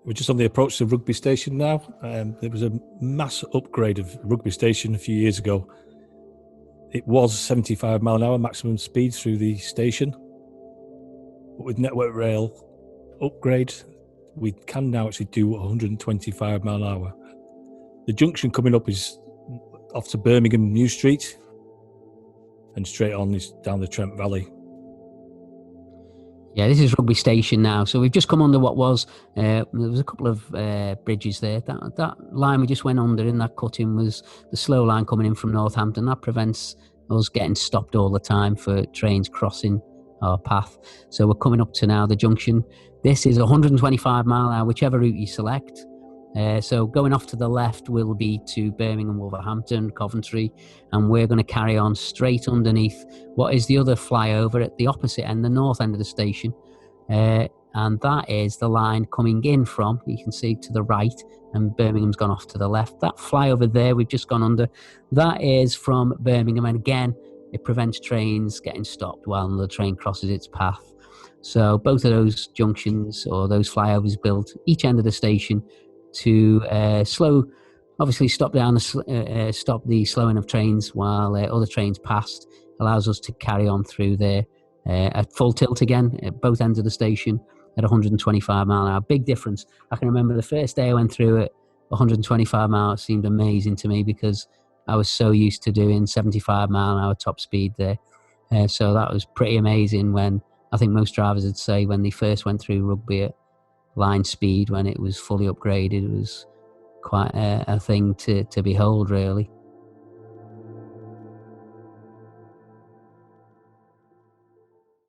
We're just on the approach to Rugby Station now. There was a mass upgrade of Rugby Station a few years ago. It was 75 mile an hour maximum speed through the station. But with Network Rail upgrade, we can now actually do 125 mile an hour. The junction coming up is off to Birmingham New Street, and straight on is down the Trent Valley. Yeah, this is Rugby Station now. So we've just come under what was, there was a couple of bridges there. That line we just went under in that cutting was the slow line coming in from Northampton. That prevents us getting stopped all the time for trains crossing our path. So we're coming up to now the junction. This is 125 mile an hour, whichever route you select. So going off to the left will be to Birmingham, Wolverhampton, Coventry, and we're going to carry on straight underneath what is the other flyover at the opposite end, the north end of the station. And that is the line coming in from, you can see to the right, and Birmingham's gone off to the left. That flyover there we've just gone under, that is from Birmingham, and again, it prevents trains getting stopped while the train crosses its path. So both of those junctions or those flyovers built each end of the station to stop the slowing of trains while other trains passed, allows us to carry on through there at full tilt again at both ends of the station at 125 mile an hour. Big difference. I can remember the first day I went through it, 125 mile seemed amazing to me because I was so used to doing 75 mile an hour top speed there. So that was pretty amazing when I think most drivers would say when they first went through Rugby at line speed when it was fully upgraded. It was quite a thing to behold, really.